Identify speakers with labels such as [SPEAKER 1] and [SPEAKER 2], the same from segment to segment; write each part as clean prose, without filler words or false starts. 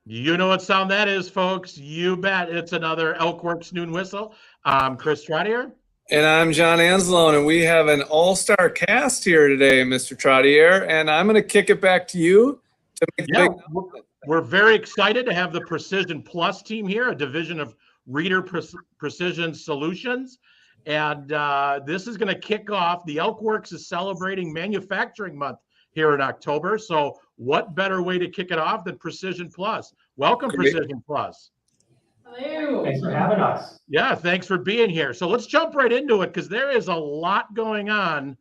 [SPEAKER 1] You know what sound that is, folks. You bet. It's another ElkWorks Noon Whistle. I'm Chris Trottier.
[SPEAKER 2] And I'm John Anzalone, and we have an all-star cast here today, Mr. Trottier, and I'm going to kick it back to you to make the big...
[SPEAKER 1] We're very excited to have the Precision Plus team here, a division of Reader Precision Solutions. And this is going to kick off. The ElkWorks is celebrating Manufacturing Month here in October. So what better way to kick it off than Precision Plus? Welcome, Precision Plus.
[SPEAKER 3] Hello. Thanks for having us.
[SPEAKER 1] Yeah, thanks for being here. So let's jump right into it because there is a lot going on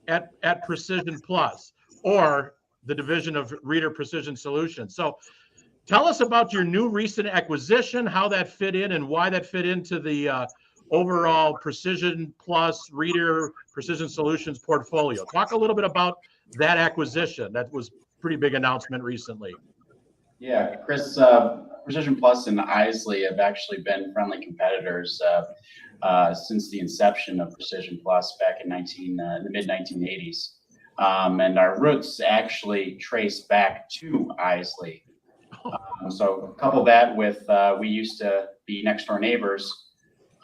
[SPEAKER 1] at Precision Plus, or the division of Reader Precision Solutions. So tell us about your new recent acquisition, how that fit in and why that fit into the overall Precision Plus Reader Precision Solutions portfolio. Talk a little bit about that acquisition. That was a pretty big announcement recently.
[SPEAKER 4] Yeah, Chris, Precision Plus and Isley have actually been friendly competitors since the inception of Precision Plus back in the mid-1980s. And our roots actually trace back to Isley. So couple that with we used to be next door neighbors.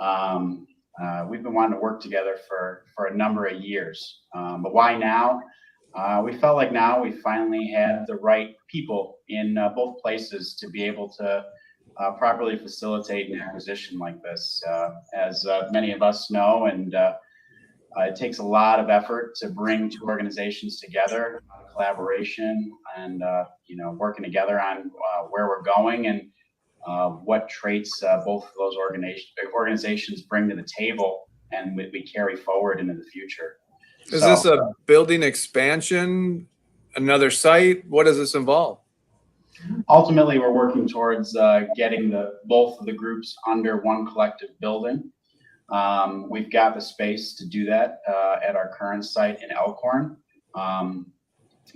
[SPEAKER 4] We've been wanting to work together for a number of years. But why now? We felt like now we finally had the right people in both places to be able to properly facilitate an acquisition like this. As many of us know, and it takes a lot of effort to bring two organizations together, collaboration, and working together on where we're going and what traits both of those organizations bring to the table, and we carry forward into the future.
[SPEAKER 2] Is this a building expansion, another site? What does this involve?
[SPEAKER 4] Ultimately, we're working towards getting both of the groups under one collective building. We've got the space to do that at our current site in Elkhorn.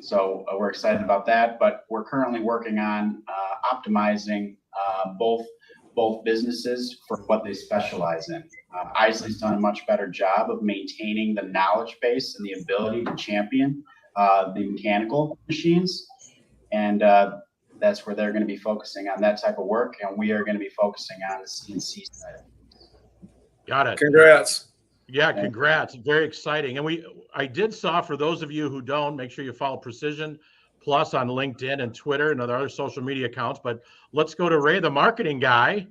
[SPEAKER 4] So we're excited about that, but we're currently working on optimizing both businesses for what they specialize in. Isley's done a much better job of maintaining the knowledge base and the ability to champion the mechanical machines. And that's where they're going to be focusing on that type of work. And we are going to be focusing on the CNC side.
[SPEAKER 1] Got it.
[SPEAKER 2] Congrats.
[SPEAKER 1] Yeah, congrats. Very exciting. And I did saw, for those of you who don't, make sure you follow Precision Plus on LinkedIn and Twitter and other social media accounts. But let's go to Ray, the marketing guy,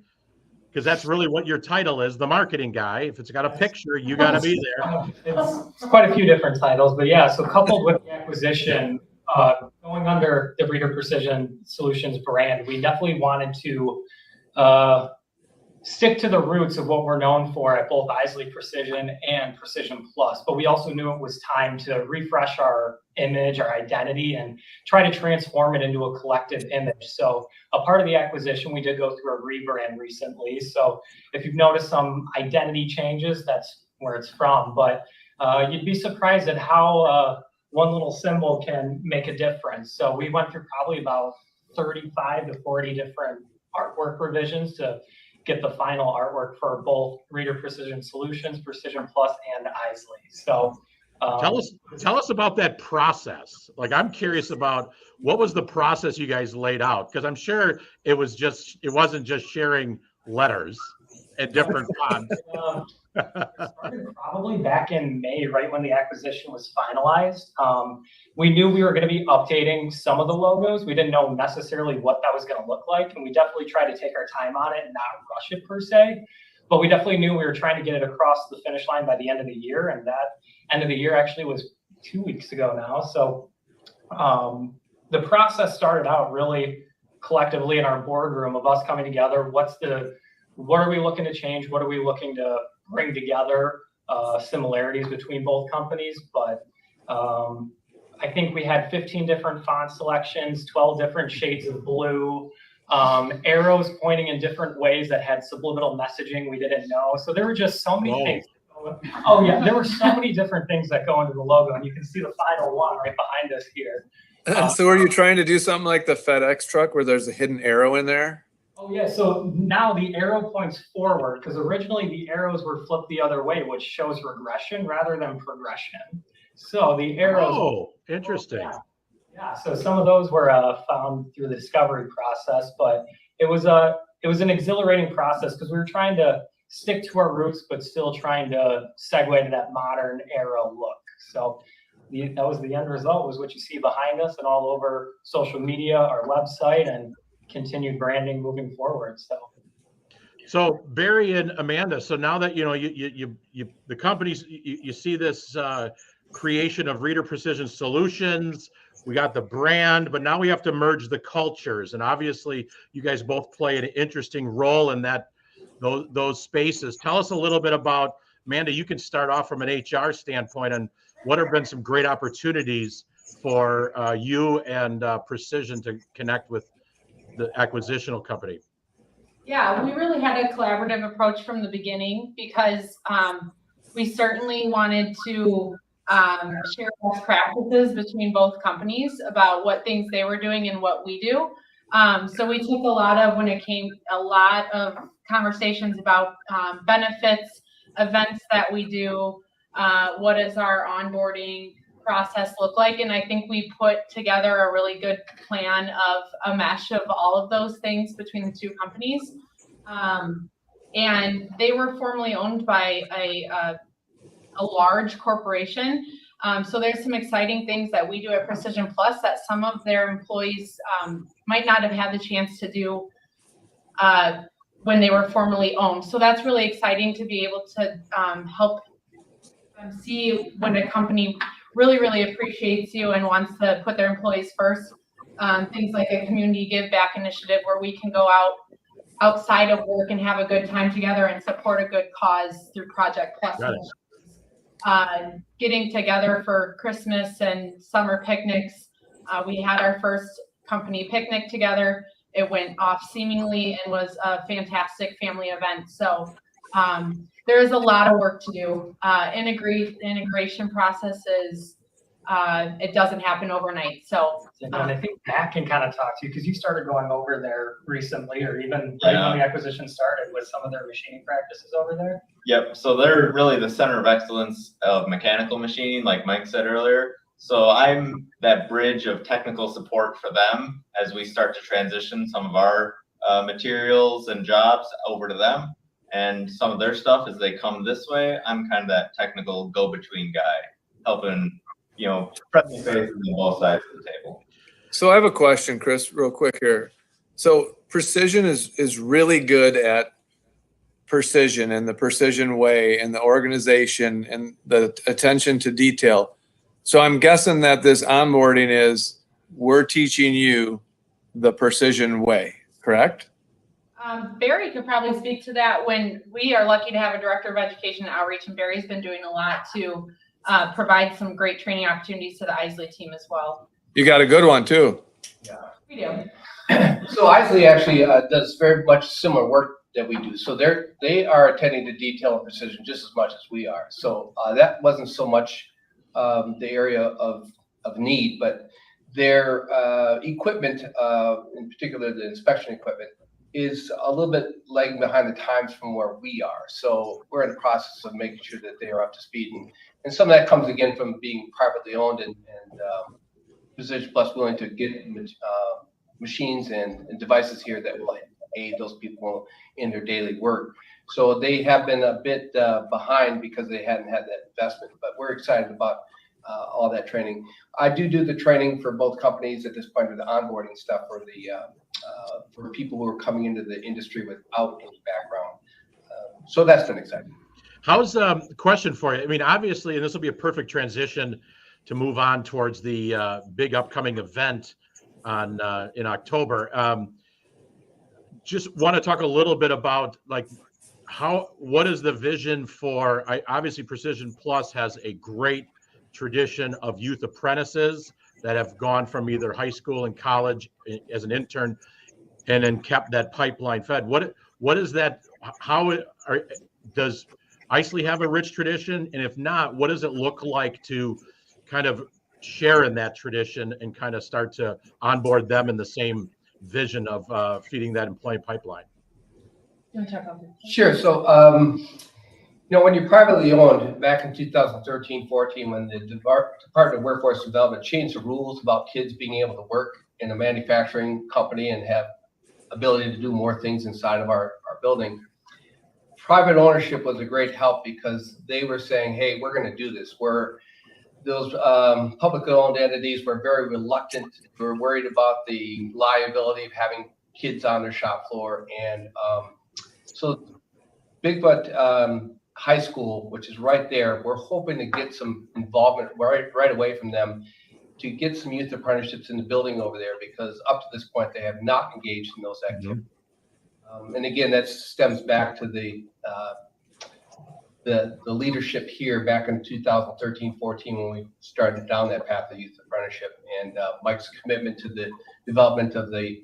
[SPEAKER 1] because that's really what your title is, the marketing guy. If it's got a picture, you got to be there.
[SPEAKER 3] It's quite a few different titles, but yeah, so coupled with the acquisition, going under the Reader Precision Solutions brand, we definitely wanted to stick to the roots of what we're known for at both Isley Precision and Precision Plus, but we also knew it was time to refresh our image, our identity, and try to transform it into a collective image. So a part of the acquisition, we did go through a rebrand recently. So if you've noticed some identity changes, that's where it's from. But you'd be surprised at how one little symbol can make a difference. So we went through probably about 35 to 40 different artwork revisions to get the final artwork for both Reader Precision Solutions, Precision Plus, and Isley. So
[SPEAKER 1] tell us about that process. Like, I'm curious about what was the process you guys laid out, because I'm sure it wasn't just sharing letters at different fonts.
[SPEAKER 3] It started probably back in May, right when the acquisition was finalized. We knew we were going to be updating some of the logos. We didn't know necessarily what that was going to look like, and we definitely tried to take our time on it and not rush it per se. But we definitely knew we were trying to get it across the finish line by the end of the year, and that end of the year actually was 2 weeks ago now. So the process started out really collectively in our boardroom of us coming together. What are we looking to change? What are we looking to bring together? Similarities between both companies, but I think we had 15 different font selections, 12 different shades of blue, arrows pointing in different ways that had subliminal messaging we didn't know. So there were just so many things. Oh yeah, there were so many different things that go into the logo, and you can see the final one right behind us here.
[SPEAKER 2] So are you trying to do something like the FedEx truck where there's a hidden arrow in there?
[SPEAKER 3] Oh yeah, so now the arrow points forward, because originally the arrows were flipped the other way, which shows regression rather than progression. So the arrows.
[SPEAKER 1] Oh, interesting.
[SPEAKER 3] Yeah, so some of those were found through the discovery process, but it was an exhilarating process because we were trying to stick to our roots, but still trying to segue to that modern era look. So that was the end result, was what you see behind us and all over social media, our website, and continued branding moving forward.
[SPEAKER 1] So Barry and Amanda, so now that the companies, you see this creation of Reader Precision Solutions, we got the brand, but now we have to merge the cultures, and obviously you guys both play an interesting role in those spaces. Tell us a little bit about, Amanda, you can start off from an HR standpoint, and what have been some great opportunities for you and Precision to connect with the acquisitional company.
[SPEAKER 5] Yeah, we really had a collaborative approach from the beginning because we certainly wanted to share best practices between both companies about what things they were doing and what we do. So we took a lot of conversations about benefits, events that we do, what does our onboarding process look like, and I think we put together a really good plan of a mesh of all of those things between the two companies. And they were formerly owned by a large corporation. So there's some exciting things that we do at Precision Plus that some of their employees might not have had the chance to do when they were formerly owned. So that's really exciting to be able to help them see when a company really, really appreciates you and wants to put their employees first. Things like a community give back initiative where we can go outside of work and have a good time together and support a good cause through Project Plus. Getting together for Christmas and summer picnics. We had our first company picnic together. It went off seamingly and was a fantastic family event. So there is a lot of work to do. Integration processes, it doesn't happen overnight. So
[SPEAKER 3] and I think Matt can kind of talk to you because you started going over there recently, or even right when the acquisition started with some of their machining practices over there.
[SPEAKER 6] Yep. So they're really the center of excellence of mechanical machining, like Mike said earlier. So I'm that bridge of technical support for them as we start to transition some of our materials and jobs over to them. And some of their stuff as they come this way, I'm kind of that technical go-between guy, helping, press the faces on both sides of the table.
[SPEAKER 2] So I have a question, Chris, real quick here. So Precision is really good at precision and the precision way and the organization and the attention to detail. So I'm guessing that this onboarding is, we're teaching you the precision way, correct?
[SPEAKER 5] Barry could probably speak to that. When we are lucky to have a director of education and outreach, and Barry's been doing a lot to provide some great training opportunities to the Isley team as well.
[SPEAKER 2] You got a good one too.
[SPEAKER 5] Yeah, we do.
[SPEAKER 7] So Isley actually does very much similar work that we do. So they are attending to detail and precision just as much as we are. So that wasn't so much the area of need, but their equipment, in particular the inspection equipment, is a little bit lagging behind the times from where we are. So we're in the process of making sure that they are up to speed. And some of that comes again from being privately owned and Precision Plus willing to get machines and devices here that will aid those people in their daily work. So they have been a bit behind because they hadn't had that investment, but we're excited about all that training. I do the training for both companies at this point, with the onboarding stuff for for people who are coming into the industry without any background. So that's been exciting.
[SPEAKER 1] How's question for you? I mean, obviously, and this will be a perfect transition to move on towards the big upcoming event in October. Just want to talk a little bit about what is the vision for? Obviously, Precision Plus has a great tradition of youth apprentices that have gone from either high school and college as an intern, and then kept that pipeline fed. What is that? Does Isley have a rich tradition? And if not, what does it look like to kind of share in that tradition and kind of start to onboard them in the same vision of feeding that employee pipeline?
[SPEAKER 7] Sure. So You know, when you're privately owned, back in 2013-14, when the Department of Workforce Development changed the rules about kids being able to work in a manufacturing company and have ability to do more things inside of our building, private ownership was a great help because they were saying, hey, we're going to do this. Those publicly owned entities were very reluctant. They were worried about the liability of having kids on their shop floor. And so Bigfoot High School, which is right there, we're hoping to get some involvement right away from them to get some youth apprenticeships in the building over there, because up to this point they have not engaged in those activities. And again, that stems back to the leadership here back in 2013-14 when we started down that path of youth apprenticeship, and Mike's commitment to the development of the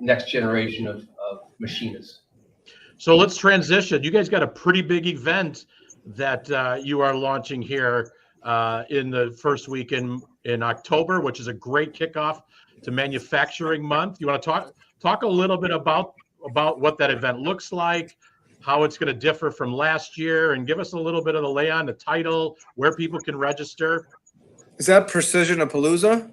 [SPEAKER 7] next generation of machinists.
[SPEAKER 1] So let's transition. You guys got a pretty big event that you are launching here in the first week in October, which is a great kickoff to Manufacturing Month. You want to talk a little bit about what that event looks like, how it's going to differ from last year, and give us a little bit of the lay on the title, where people can register.
[SPEAKER 2] Is that Precision-a-Palooza?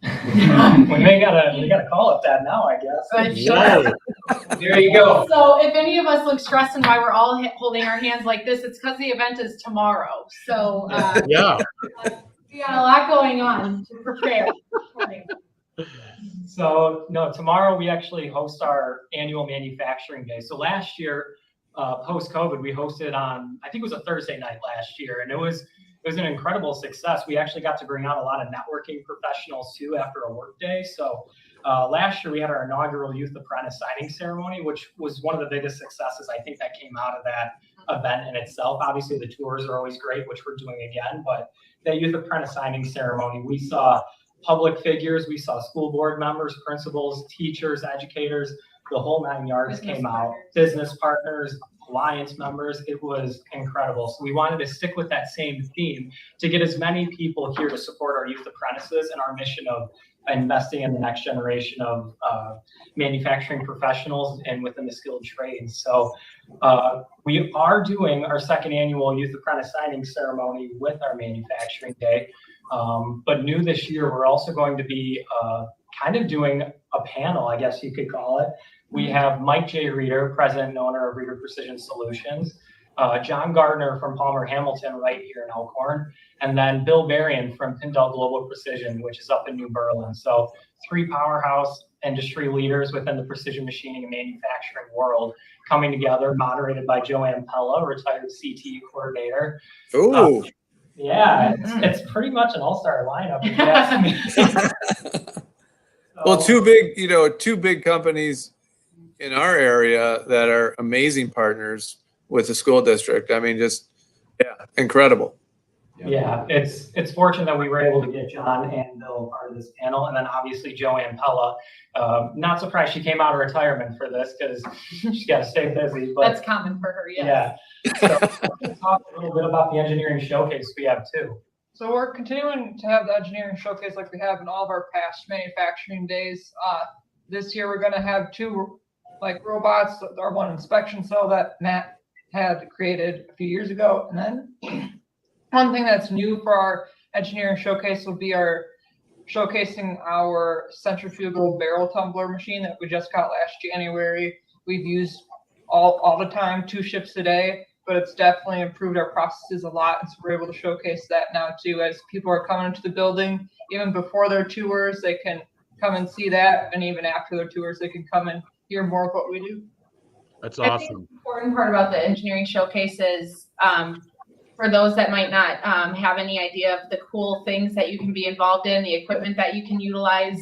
[SPEAKER 3] We gotta call it that now, I guess.
[SPEAKER 1] Whoa.
[SPEAKER 3] There you go.
[SPEAKER 5] So if any of us look stressed and why we're all holding our hands like this, it's because the event is tomorrow. So
[SPEAKER 1] Yeah.
[SPEAKER 5] we got a lot going on to prepare.
[SPEAKER 3] So no, tomorrow we actually host our annual manufacturing day. So last year, post-COVID, we hosted on, I think it was a Thursday night last year, and it was an incredible success. We actually got to bring out a lot of networking professionals too after a work day. So last year we had our inaugural Youth Apprentice signing ceremony, which was one of the biggest successes I think that came out of that event in itself. Obviously the tours are always great, which we're doing again, but that Youth Apprentice signing ceremony, we saw public figures, we saw school board members, principals, teachers, educators, the whole 9 yards came out, business partners, alliance members. It was incredible. So we wanted to stick with that same theme to get as many people here to support our youth apprentices and our mission of investing in the next generation of manufacturing professionals and within the skilled trades. So we are doing our second annual Youth Apprentice signing ceremony with our manufacturing day. But new this year, we're also going to be kind of doing a panel, I guess you could call it. We have Mike J. Reeder, president and owner of Reeder Precision Solutions, John Gardner from Palmer Hamilton right here in Elkhorn, and then Bill Varian from Tyndall Global Precision, which is up in New Berlin. So 3 powerhouse industry leaders within the precision machining and manufacturing world coming together, moderated by Joanne Pella, retired CT coordinator.
[SPEAKER 2] Ooh.
[SPEAKER 3] Yeah, it's pretty much an all-star lineup, if you ask me.
[SPEAKER 2] Well, two big companies in our area that are amazing partners with the school district. I mean, just, yeah, incredible.
[SPEAKER 3] Yeah, it's fortunate that we were able to get John and Bill part of this panel, and then obviously Joanne Pella. Not surprised she came out of retirement for this because she's got to stay busy. But
[SPEAKER 5] That's common for her, yes.
[SPEAKER 3] yeah. So let's talk a little bit about the engineering showcase we have too.
[SPEAKER 8] So we're continuing to have the engineering showcase like we have in all of our past manufacturing days. This year we're going to have 2 like robots, our one inspection cell that Matt had created a few years ago, and then one thing that's new for our engineering showcase will be our showcasing our centrifugal barrel tumbler machine that we just got last January. We've used all the time, 2 shifts a day, but it's definitely improved our processes a lot. And so we're able to showcase that now too, as people are coming into the building, even before their tours, they can come and see that. And even after their tours, they can come and hear more of what we do.
[SPEAKER 1] That's
[SPEAKER 5] I think
[SPEAKER 1] awesome.
[SPEAKER 5] the important part about the engineering showcase is for those that might not have any idea of the cool things that you can be involved in, the equipment that you can utilize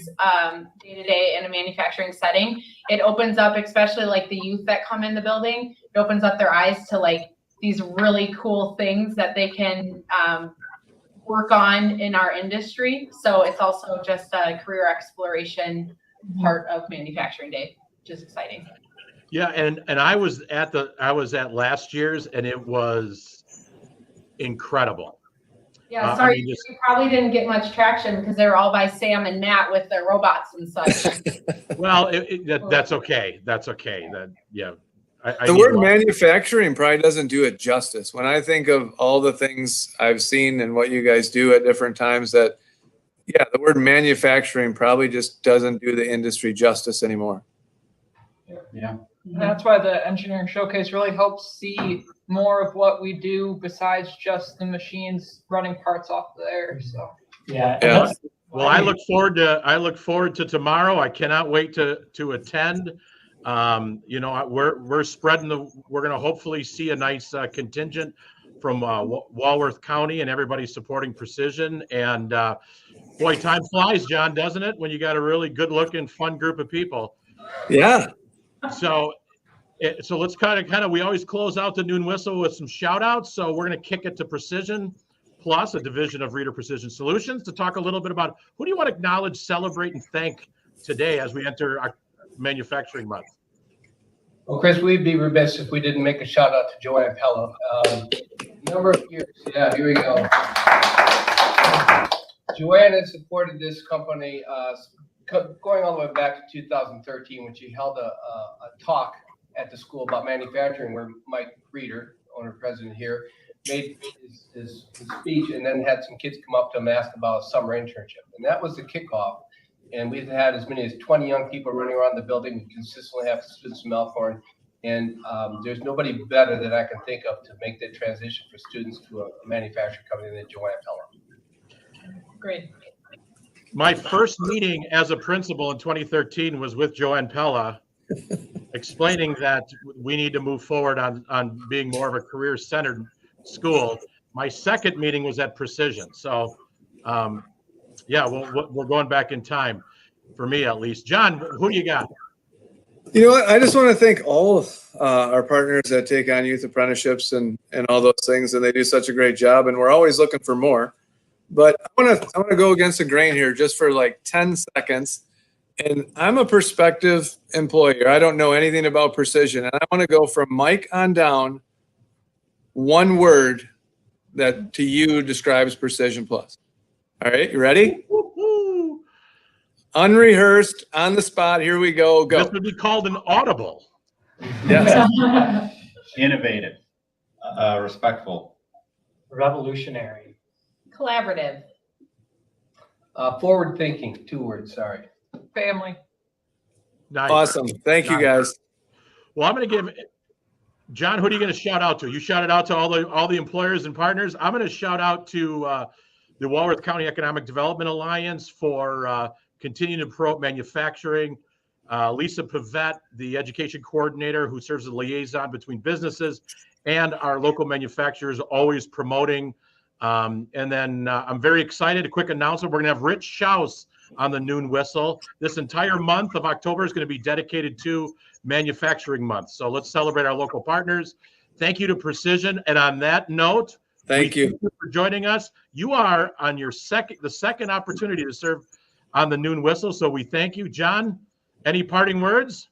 [SPEAKER 5] day to day in a manufacturing setting, it opens up, especially like the youth that come in the building, it opens up their eyes to like these really cool things that they can work on in our industry. So it's also just a career exploration part of manufacturing day, which is exciting.
[SPEAKER 1] Yeah, and I was at last year's, and it was incredible.
[SPEAKER 5] Yeah, sorry, you probably didn't get much traction because they were all by Sam and Matt with their robots and such.
[SPEAKER 1] Well, that's okay. That's okay.
[SPEAKER 2] The word manufacturing probably doesn't do it justice. When I think of all the things I've seen and what you guys do at different times, that, yeah, the word manufacturing probably just doesn't do the industry justice anymore.
[SPEAKER 4] Yeah.
[SPEAKER 8] And that's why the engineering showcase really helps see more of what we do besides just the machines running parts off there. So
[SPEAKER 3] Yeah. and
[SPEAKER 2] Yeah.
[SPEAKER 3] that's-
[SPEAKER 1] Well, I look forward to tomorrow. I cannot wait to attend. You know, we're spreading we're going to hopefully see a nice contingent from Walworth County, and everybody supporting Precision. And boy, time flies, John, doesn't it? When you got a really good looking, fun group of people.
[SPEAKER 2] Yeah.
[SPEAKER 1] So let's kind of, we always close out the Noon Whistle with some shout outs. So we're going to kick it to Precision Plus, a division of Reader Precision Solutions, to talk a little bit about who do you want to acknowledge, celebrate, and thank today as we enter our manufacturing month.
[SPEAKER 7] Well, Chris, we'd be remiss if we didn't make a shout out to Joanne Pella. Number of years, yeah, here we go. Joanne has supported this company going all the way back to 2013 when she held a talk at the school about manufacturing, where Mike Reeder, owner president here, made his speech, and then had some kids come up to him and ask about a summer internship. And that was the kickoff. And we've had as many as 20 young people running around the building. We consistently have students from Elkhorn. And there's nobody better that I can think of to make the transition for students to a manufacturing company than Joanne Pella.
[SPEAKER 5] Great.
[SPEAKER 1] My first meeting as a principal in 2013 was with Joanne Pella, explaining that we need to move forward on being more of a career-centered school. My second meeting was at Precision. So, yeah, we're going back in time, for me at least. John, who do you got?
[SPEAKER 2] You know what? I just want to thank all our partners that take on youth apprenticeships and all those things, and they do such a great job. And we're always looking for more. But I want to go against the grain here just for like 10 seconds. And I'm a prospective employer. I don't know anything about Precision, and I want to go from Mike on down. One word that to you describes Precision Plus. All right, you ready?
[SPEAKER 1] Woo-hoo.
[SPEAKER 2] Unrehearsed, on the spot. Here we go. Go.
[SPEAKER 1] This would be called an audible.
[SPEAKER 2] Yes.
[SPEAKER 4] Innovative.
[SPEAKER 6] Respectful.
[SPEAKER 3] Revolutionary.
[SPEAKER 5] Collaborative.
[SPEAKER 7] Forward thinking, 2 words, sorry.
[SPEAKER 8] family.
[SPEAKER 1] Nice.
[SPEAKER 2] Awesome. Thank you, guys.
[SPEAKER 1] Well, I'm going to give John. Who are you going to shout out to? You shouted out to all the employers and partners. I'm going to shout out to the Walworth County Economic Development Alliance for continuing to promote manufacturing. Lisa Pavette, the education coordinator who serves as a liaison between businesses and our local manufacturers, always promoting. And then I'm very excited. A quick announcement: we're going to have Rich Schaus on the Noon Whistle. This entire month of October is going to be dedicated to Manufacturing Month. So let's celebrate our local partners. Thank you to Precision. And on that note,
[SPEAKER 2] Thank you
[SPEAKER 1] for joining us. You are on your the second opportunity to serve on the Noon Whistle. So we thank you. John, any parting words?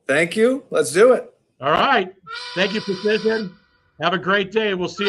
[SPEAKER 2] Thank you. Let's do it.
[SPEAKER 1] All right. Thank you, Precision. Have a great day. We'll see you